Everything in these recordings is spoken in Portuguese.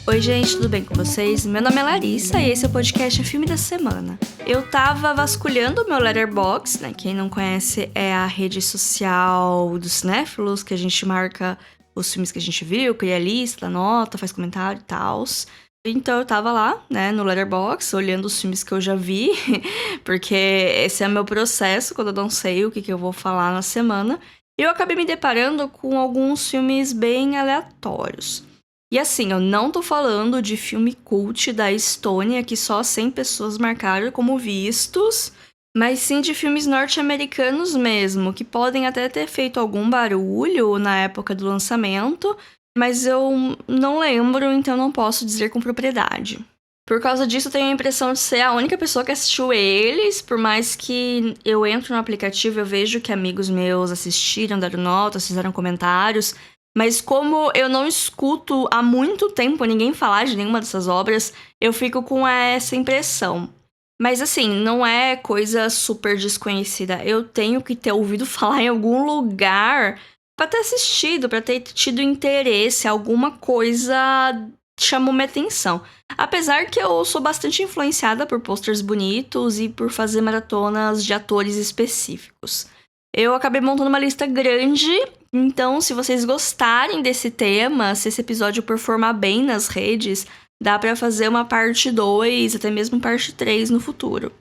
Oi gente, tudo bem com vocês? Meu nome é Larissa e esse é o podcast Filme da Semana. Eu tava vasculhando o meu Letterboxd, né? Quem não conhece é a rede social dos cinéfilos, que a gente marca os filmes que a gente viu, cria lista, anota, faz comentário e tal. Então eu tava lá, né, no Letterboxd, olhando os filmes que eu já vi, porque esse é o meu processo quando eu não sei o que eu vou falar na semana. E eu acabei me deparando com alguns filmes bem aleatórios. E assim, eu não tô falando de filme cult da Estônia que só 100 pessoas marcaram como vistos, mas sim de filmes norte-americanos mesmo, que podem até ter feito algum barulho na época do lançamento, mas eu não lembro, então não posso dizer com propriedade. Por causa disso, eu tenho a impressão de ser a única pessoa que assistiu eles, por mais que eu entro no aplicativo e eu vejo que amigos meus assistiram, deram notas, fizeram comentários. Mas como eu não escuto há muito tempo ninguém falar de nenhuma dessas obras, eu fico com essa impressão. Mas assim, não é coisa super desconhecida. Eu tenho que ter ouvido falar em algum lugar pra ter assistido, pra ter tido interesse, alguma coisa chamou minha atenção. Apesar que eu sou bastante influenciada por posters bonitos e por fazer maratonas de atores específicos. Eu acabei montando uma lista grande, então se vocês gostarem desse tema, se esse episódio performar bem nas redes, dá pra fazer uma parte 2, até mesmo parte 3 no futuro.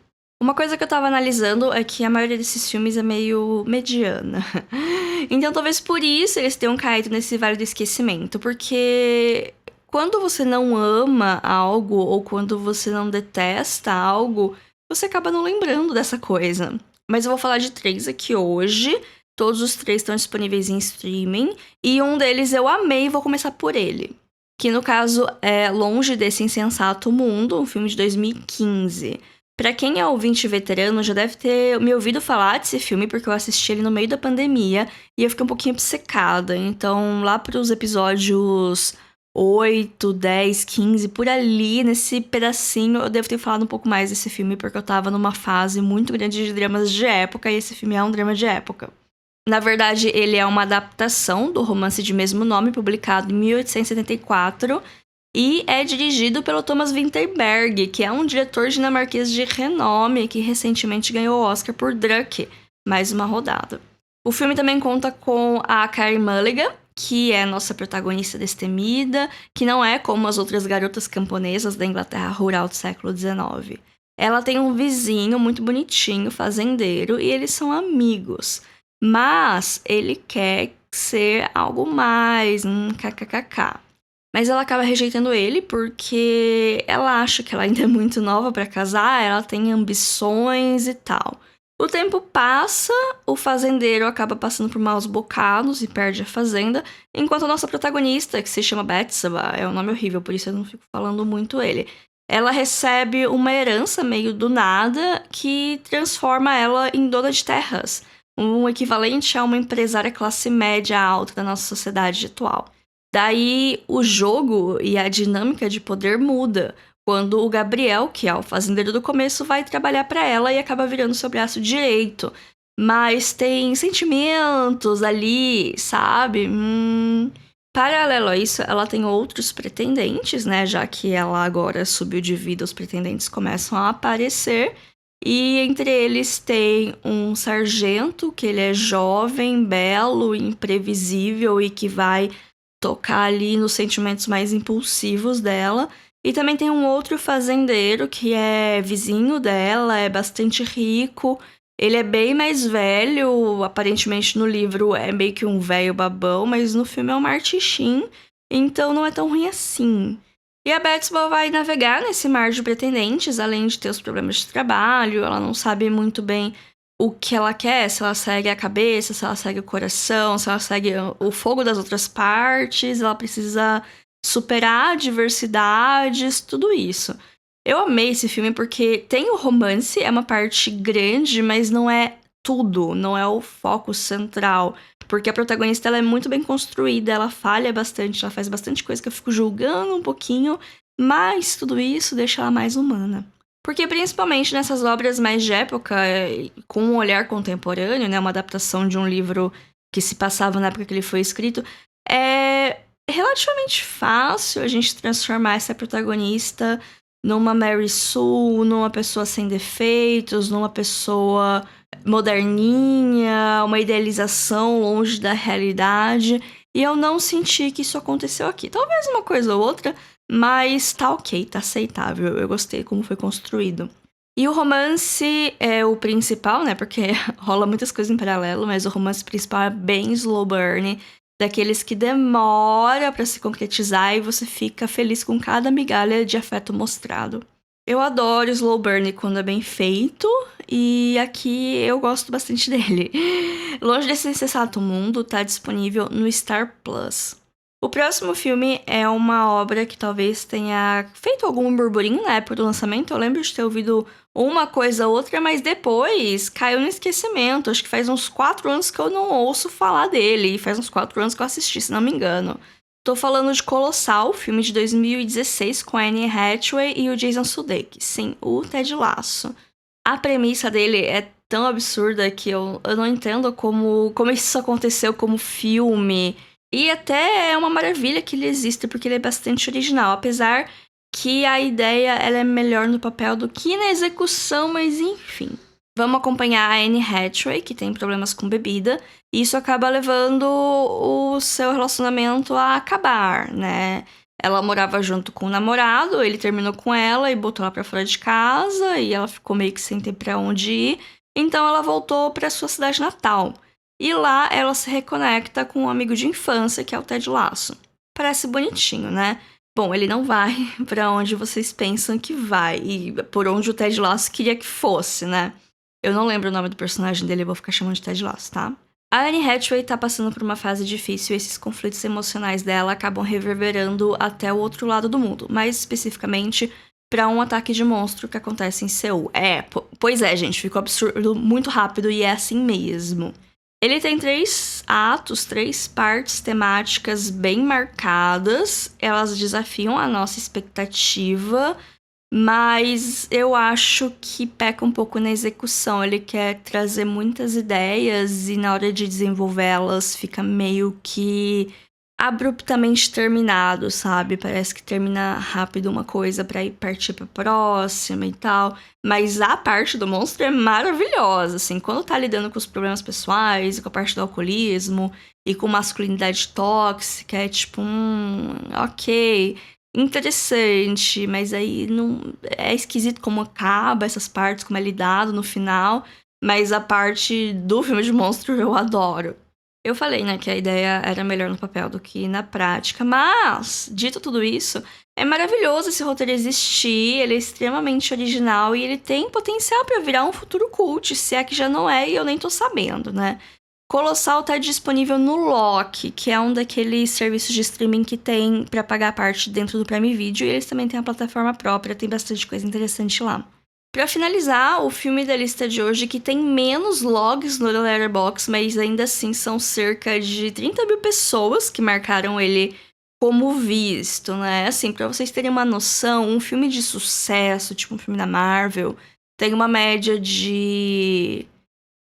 Uma coisa que eu tava analisando é que a maioria desses filmes é meio mediana. Então talvez por isso eles tenham caído nesse vale do esquecimento, porque quando você não ama algo ou quando você não detesta algo, você acaba não lembrando dessa coisa. Mas eu vou falar de 3 aqui hoje. Todos os 3 estão disponíveis em streaming. E um deles eu amei e vou começar por ele. Que no caso é Longe desse Insensato Mundo, um filme de 2015. Pra quem é ouvinte veterano, já deve ter me ouvido falar desse filme, porque eu assisti ele no meio da pandemia. E eu fiquei um pouquinho obcecada. Então, lá pros episódios 8, 10, 15, por ali, nesse pedacinho, eu devo ter falado um pouco mais desse filme, porque eu tava numa fase muito grande de dramas de época, e esse filme é um drama de época. Na verdade, ele é uma adaptação do romance de mesmo nome, publicado em 1874, e é dirigido pelo Thomas Vinterberg, que é um diretor dinamarquês de renome, que recentemente ganhou o Oscar por Druk, mais uma rodada. O filme também conta com a Carey Mulligan, que é nossa protagonista destemida, que não é como as outras garotas camponesas da Inglaterra rural do século XIX. Ela tem um vizinho muito bonitinho, fazendeiro, e eles são amigos. Mas ele quer ser algo mais, kkkk. Mas ela acaba rejeitando ele porque ela acha que ela ainda é muito nova pra casar, ela tem ambições e tal. O tempo passa, o fazendeiro acaba passando por maus bocados e perde a fazenda, enquanto a nossa protagonista, que se chama Betseba, é um nome horrível, por isso eu não fico falando muito ele, ela recebe uma herança meio do nada que transforma ela em dona de terras, um equivalente a uma empresária classe média alta da nossa sociedade atual. Daí o jogo e a dinâmica de poder muda, quando o Gabriel, que é o fazendeiro do começo, vai trabalhar para ela e acaba virando seu braço direito. Mas tem sentimentos ali, sabe? Paralelo a isso, ela tem outros pretendentes, né? Já que ela agora subiu de vida, os pretendentes começam a aparecer. E entre eles tem um sargento, que ele é jovem, belo, imprevisível e que vai tocar ali nos sentimentos mais impulsivos dela. E também tem um outro fazendeiro que é vizinho dela, é bastante rico. Ele é bem mais velho, aparentemente no livro é meio que um velho babão, mas no filme é um martichim, então não é tão ruim assim. E a Betsba vai navegar nesse mar de pretendentes, além de ter os problemas de trabalho, ela não sabe muito bem o que ela quer, se ela segue a cabeça, se ela segue o coração, se ela segue o fogo das outras partes, ela precisa superar adversidades, tudo isso. Eu amei esse filme porque tem o romance, é uma parte grande, mas não é tudo, não é o foco central. Porque a protagonista ela é muito bem construída, ela falha bastante, ela faz bastante coisa que eu fico julgando um pouquinho, mas tudo isso deixa ela mais humana. Porque principalmente nessas obras mais de época, com um olhar contemporâneo, né, uma adaptação de um livro que se passava na época que ele foi escrito, relativamente fácil a gente transformar essa protagonista numa Mary Sue, numa pessoa sem defeitos, numa pessoa moderninha, uma idealização longe da realidade. E eu não senti que isso aconteceu aqui. Talvez uma coisa ou outra, mas tá ok, tá aceitável. Eu gostei como foi construído. E o romance é o principal, né? Porque rola muitas coisas em paralelo, mas o romance principal é bem slow burn, daqueles que demora pra se concretizar e você fica feliz com cada migalha de afeto mostrado. Eu adoro slow burn quando é bem feito, e aqui eu gosto bastante dele. Longe desse insensato mundo, tá disponível no Star Plus. O próximo filme é uma obra que talvez tenha feito algum burburinho na época do lançamento. Eu lembro de ter ouvido uma coisa ou outra, mas depois caiu no esquecimento. Acho que faz uns 4 anos que eu não ouço falar dele. E faz uns 4 anos que eu assisti, se não me engano. Tô falando de Colossal, filme de 2016 com a Anne Hathaway e o Jason Sudeikis. Sim, o Ted Lasso. A premissa dele é tão absurda que eu não entendo como isso aconteceu como filme. E até é uma maravilha que ele existe, porque ele é bastante original. Apesar que a ideia ela é melhor no papel do que na execução, mas enfim. Vamos acompanhar a Anne Hathaway, que tem problemas com bebida. E isso acaba levando o seu relacionamento a acabar, né? Ela morava junto com o namorado, ele terminou com ela e botou ela pra fora de casa. E ela ficou meio que sem ter pra onde ir. Então ela voltou pra sua cidade natal. E lá ela se reconecta com um amigo de infância, que é o Ted Lasso. Parece bonitinho, né? Bom, ele não vai pra onde vocês pensam que vai. E por onde o Ted Lasso queria que fosse, né? Eu não lembro o nome do personagem dele, eu vou ficar chamando de Ted Lasso, tá? A Anne Hathaway tá passando por uma fase difícil e esses conflitos emocionais dela acabam reverberando até o outro lado do mundo. Mais especificamente, pra um ataque de monstro que acontece em Seul. Pois é, gente, ficou absurdo muito rápido e é assim mesmo. Ele tem 3 atos, 3 partes temáticas bem marcadas. Elas desafiam a nossa expectativa, mas eu acho que peca um pouco na execução. Ele quer trazer muitas ideias e na hora de desenvolvê-las fica meio que abruptamente terminado, sabe? Parece que termina rápido uma coisa pra ir partir pra próxima e tal. Mas a parte do monstro é maravilhosa, assim. Quando tá lidando com os problemas pessoais, com a parte do alcoolismo e com masculinidade tóxica, é tipo, ok, interessante, mas aí não é esquisito como acaba essas partes, como é lidado no final. Mas a parte do filme de monstro eu adoro. Eu falei, né, que a ideia era melhor no papel do que na prática, mas, dito tudo isso, é maravilhoso esse roteiro existir, ele é extremamente original e ele tem potencial pra virar um futuro cult, se é que já não é e eu nem tô sabendo, né? Colossal tá disponível no Loki, que é um daqueles serviços de streaming que tem pra pagar a parte dentro do Prime Video, e eles também têm a plataforma própria, tem bastante coisa interessante lá. Pra finalizar, o filme da lista de hoje, que tem menos logs no Letterboxd, mas ainda assim são cerca de 30 mil pessoas que marcaram ele como visto, né? Assim, pra vocês terem uma noção, um filme de sucesso, tipo um filme da Marvel, tem uma média de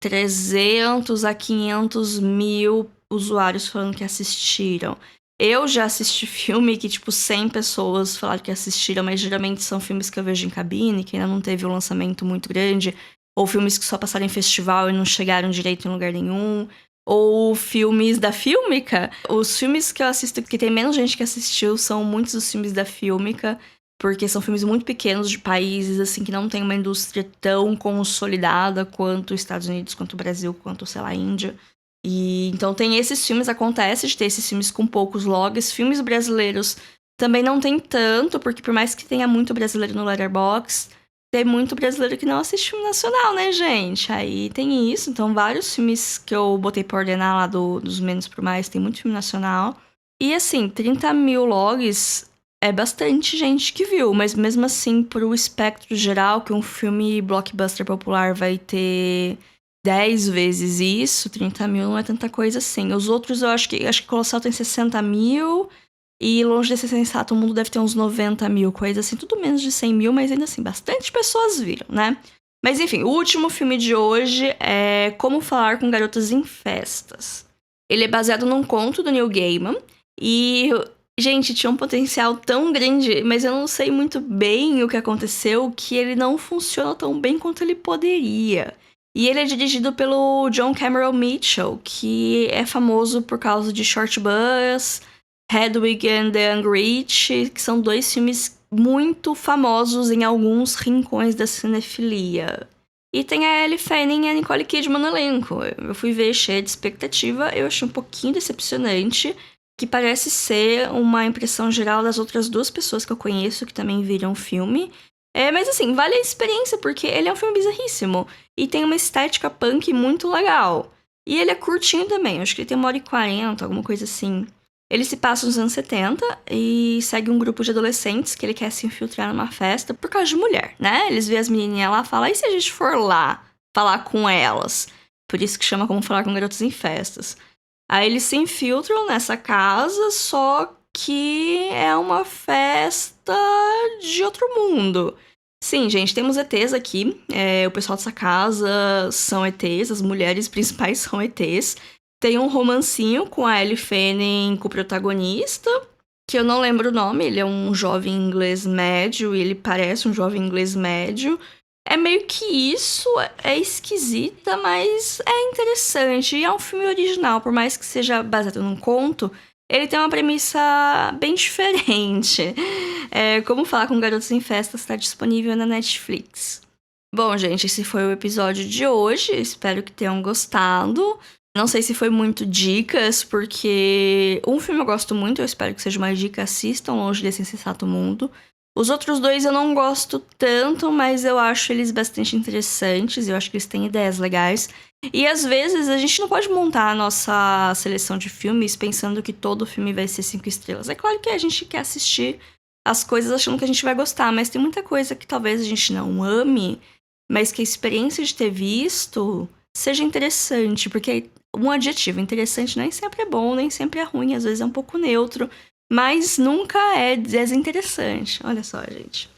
300 a 500 mil usuários falando que assistiram. Eu já assisti filme que, tipo, 100 pessoas falaram que assistiram, mas geralmente são filmes que eu vejo em cabine, que ainda não teve um lançamento muito grande, ou filmes que só passaram em festival e não chegaram direito em lugar nenhum, ou filmes da Fílmica. Os filmes que eu assisto que tem menos gente que assistiu são muitos dos filmes da Fílmica, porque são filmes muito pequenos de países, assim, que não tem uma indústria tão consolidada quanto os Estados Unidos, quanto o Brasil, quanto, sei lá, a Índia. E então tem esses filmes, acontece de ter esses filmes com poucos logs. Filmes brasileiros também não tem tanto, porque por mais que tenha muito brasileiro no Letterboxd, tem muito brasileiro que não assiste filme nacional, né, gente? Aí tem isso, então vários filmes que eu botei pra ordenar lá dos menos pro mais, tem muito filme nacional. E assim, 30 mil logs é bastante gente que viu, mas mesmo assim, pro espectro geral, que um filme blockbuster popular vai ter 10 vezes isso, 30 mil não é tanta coisa assim. Os outros eu acho que Colossal tem 60 mil e Longe desse Sensato o Mundo deve ter uns 90 mil, coisa assim, tudo menos de 100 mil, mas ainda assim, bastante pessoas viram, né? Mas enfim, o último filme de hoje é Como Falar com Garotas em Festas. Ele é baseado num conto do Neil Gaiman e Gente, tinha um potencial tão grande, mas eu não sei muito bem o que aconteceu, que ele não funciona tão bem quanto ele poderia. E ele é dirigido pelo John Cameron Mitchell, que é famoso por causa de Short Bus, Hedwig and the Angry Inch, que são 2 filmes muito famosos em alguns rincões da cinefilia. E tem a Ellie Fanning e a Nicole Kidman no elenco. Eu fui ver cheia de expectativa, eu achei um pouquinho decepcionante, que parece ser uma impressão geral das outras 2 pessoas que eu conheço que também viram o filme. Mas assim, vale a experiência, porque ele é um filme bizarríssimo. E tem uma estética punk muito legal. E ele é curtinho também, acho que ele tem 1h40, alguma coisa assim. Ele se passa nos anos 70 e segue um grupo de adolescentes que ele quer se infiltrar numa festa por causa de mulher, né? Eles veem as menininhas lá e falam, e se a gente for lá falar com elas? Por isso que chama Como Falar com Garotos em Festas. Aí eles se infiltram nessa casa, só que é uma festa de outro mundo. Sim, gente, temos ETs aqui. O pessoal dessa casa são ETs, as mulheres principais são ETs. Tem um romancinho com a Ellie Fanning, com o protagonista, que eu não lembro o nome. Ele é um jovem inglês médio, e ele parece um jovem inglês médio. É meio que isso, é esquisita, mas é interessante. E é um filme original, por mais que seja baseado num conto, ele tem uma premissa bem diferente. Como Falar com Garotos em Festas está disponível na Netflix. Bom, gente, esse foi o episódio de hoje. Espero que tenham gostado. Não sei se foi muito dicas, porque um filme eu gosto muito, eu espero que seja uma dica, assistam Longe desse Insensato Mundo. Os outros 2 eu não gosto tanto, mas eu acho eles bastante interessantes, eu acho que eles têm ideias legais. E às vezes a gente não pode montar a nossa seleção de filmes pensando que todo filme vai ser 5 estrelas. É claro que a gente quer assistir as coisas achando que a gente vai gostar, mas tem muita coisa que talvez a gente não ame, mas que a experiência de ter visto seja interessante, porque um adjetivo interessante nem sempre é bom, nem sempre é ruim, às vezes é um pouco neutro, mas nunca é desinteressante. Olha só, gente.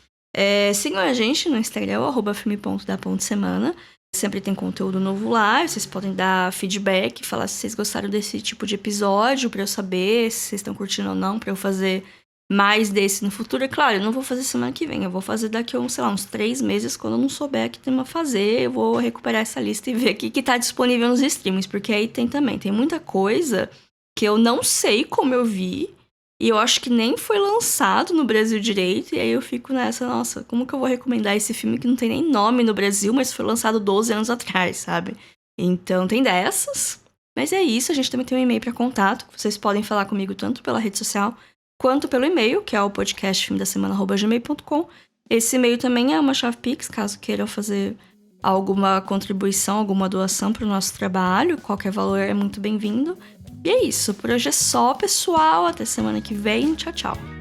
Sigam a gente no Instagram, @filme.da.semana. Sempre tem conteúdo novo lá, vocês podem dar feedback, falar se vocês gostaram desse tipo de episódio, pra eu saber se vocês estão curtindo ou não, pra eu fazer mais desse no futuro. É claro, eu não vou fazer semana que vem, eu vou fazer daqui a uns 3 meses, quando eu não souber que tem uma fazer, eu vou recuperar essa lista e ver aqui que tá disponível nos streamings, porque aí tem muita coisa que eu não sei como eu vi, e eu acho que nem foi lançado no Brasil direito, e aí eu fico nessa, nossa, como que eu vou recomendar esse filme que não tem nem nome no Brasil, mas foi lançado 12 anos atrás, sabe? Então tem dessas, mas é isso, a gente também tem um e-mail pra contato, vocês podem falar comigo tanto pela rede social, quanto pelo e-mail, que é o podcastfilmedasemana@gmail.com. Esse e-mail também é uma chave Pix, caso queiram fazer alguma contribuição, alguma doação para o nosso trabalho. Qualquer valor é muito bem-vindo. E é isso, por hoje é só, pessoal. Até semana que vem. Tchau, tchau.